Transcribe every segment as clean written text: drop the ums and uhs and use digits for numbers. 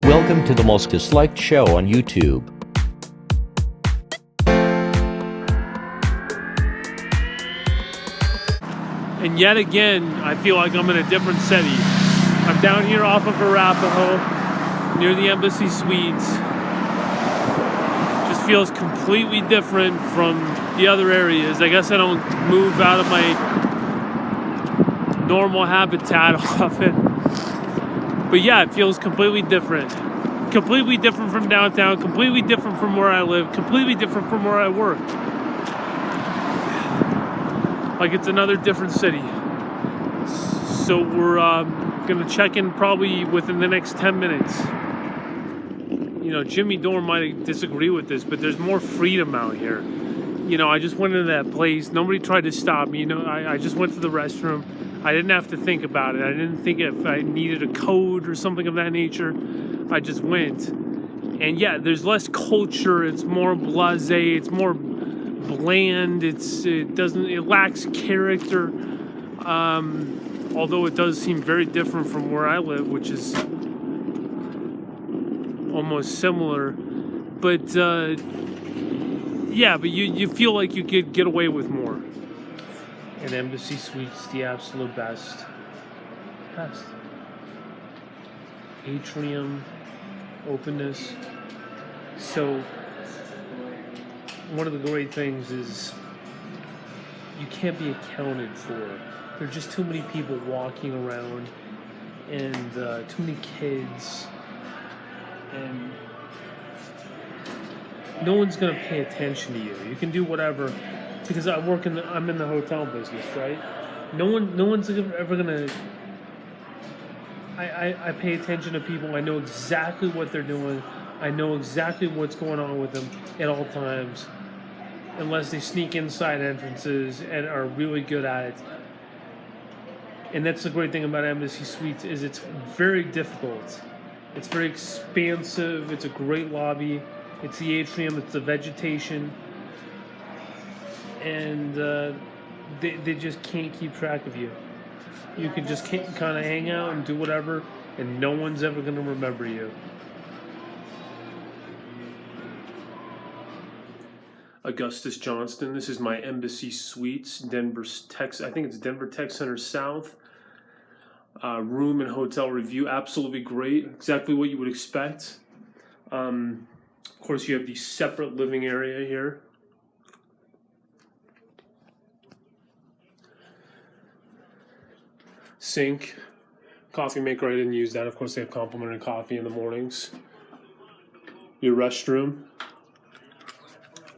Welcome to the most disliked show on YouTube. And yet again, I feel like I'm in a different city. I'm down here off of Arapahoe, near the Embassy Suites. Just feels completely different from the other areas. I guess I don't move out of my normal habitat often. But yeah, it feels completely different. Completely different from downtown, completely different from where I live, completely different from where I work. Like it's another different city. So we're gonna check in probably within the next 10 minutes. You know, Jimmy Dorn might disagree with this, but there's more freedom out here. You know, I just went into that place. Nobody tried to stop me. You know, I just went to the restroom. I didn't have to think about it. I didn't think if I needed a code or something of that nature. I just went. And yeah, there's less culture. It's more blasé. It's more bland. It lacks character. Although it does seem very different from where I live, which is almost similar. But yeah, but you feel like you could get away with more. And Embassy Suites, the absolute best. Atrium, openness. So, one of the great things is you can't be accounted for. There are just too many people walking around and too many kids. And no one's going to pay attention to you. You can do whatever. Because I'm in the hotel business, right? No one's ever gonna. I pay attention to people. I know exactly what they're doing. I know exactly what's going on with them at all times, unless they sneak inside entrances and are really good at it. And that's the great thing about Embassy Suites is it's very difficult. It's very expansive. It's a great lobby. It's the atrium. It's the vegetation. And they just can't keep track of you. You can just kind of hang out and do whatever, and no one's ever going to remember you. Augustus Johnston. This is my Embassy Suites, Denver Tech. I think it's Denver Tech Center South. Room and hotel review, absolutely great. Exactly what you would expect. Of course, you have the separate living area here. Sink, coffee maker, I didn't use that. Of course, they have complimentary coffee in the mornings. Your restroom.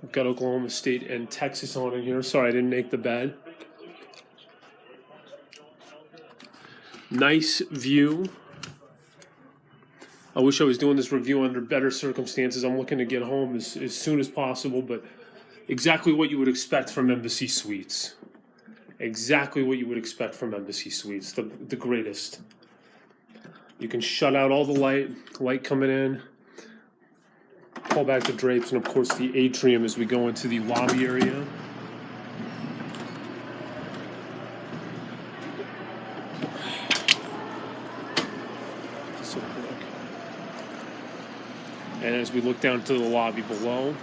We've got Oklahoma State and Texas on in here. Sorry, I didn't make the bed. Nice view. I wish I was doing this review under better circumstances. I'm looking to get home as soon as possible, but exactly what you would expect from Embassy Suites. Exactly what you would expect from Embassy Suites, the greatest. You can shut out all the light coming in, pull back the drapes, and of course the atrium as we go into the lobby area. And as we look down to the lobby below,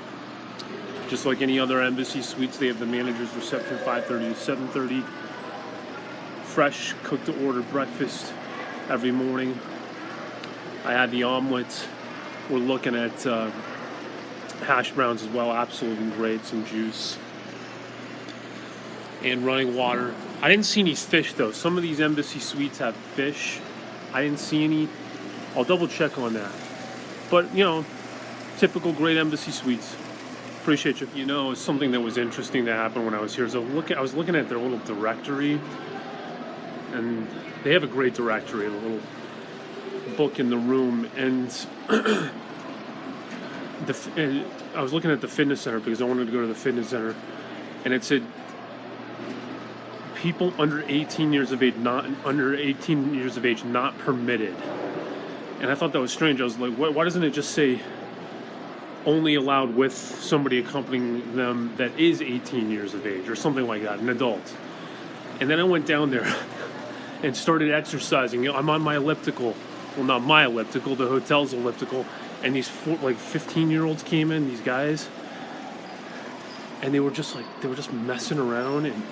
just like any other Embassy Suites, they have the manager's reception 5:30 to 7:30. Fresh, cooked-to-order breakfast every morning. I had the omelets. We're looking at hash browns as well. Absolutely great. Some juice. And running water. I didn't see any fish, though. Some of these Embassy Suites have fish. I didn't see any. I'll double-check on that. But, you know, typical great Embassy Suites. Appreciate you. You know, something that was interesting that happened when I was here. So I was looking at their little directory, and they have a great directory, a little book in the room. And I was looking at the fitness center because I wanted to go to the fitness center, and it said people under 18 years of age not permitted. And I thought that was strange. I was like, why doesn't it just say only allowed with somebody accompanying them that is 18 years of age or something like that, an adult? And then I went down there and started exercising. I'm on my elliptical well, not my elliptical, the hotel's elliptical, and these 15-year-olds came in, these guys, and they were just messing around, and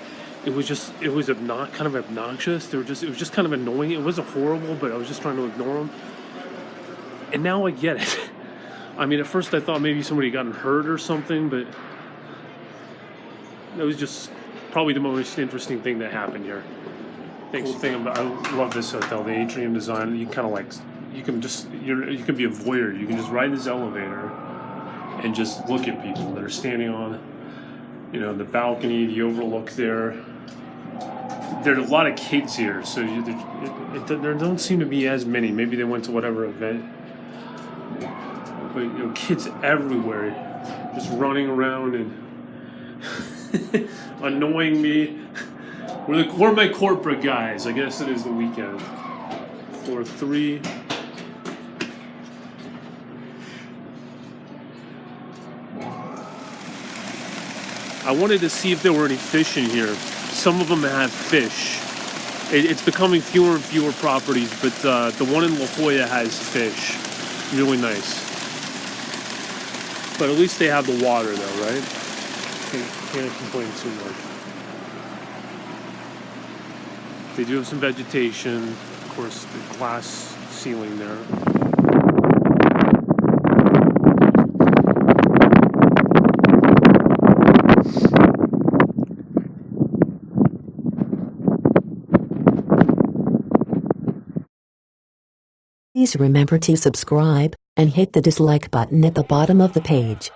it was kind of obnoxious. It was just kind of annoying. It wasn't horrible, but I was just trying to ignore them. And now I get it. I mean, at first I thought maybe somebody gotten hurt or something, but it was just probably the most interesting thing that happened here. Cool thing about, I love this hotel, the atrium design. You kind of like, you can be a voyeur. You can just ride this elevator and just look at people that are standing on, the balcony, the overlook there. There are a lot of kids here, so there don't seem to be as many. Maybe they went to whatever event. But kids everywhere, just running around and annoying me. We're my corporate guys. I guess it is the weekend. Floor 3. I wanted to see if there were any fish in here. Some of them have fish. It's becoming fewer and fewer properties, but the one in La Jolla has fish. Really nice. But at least they have the water, though, right? Can't complain too much. They do have some vegetation. Of course, the glass ceiling there. Please remember to subscribe and hit the dislike button at the bottom of the page.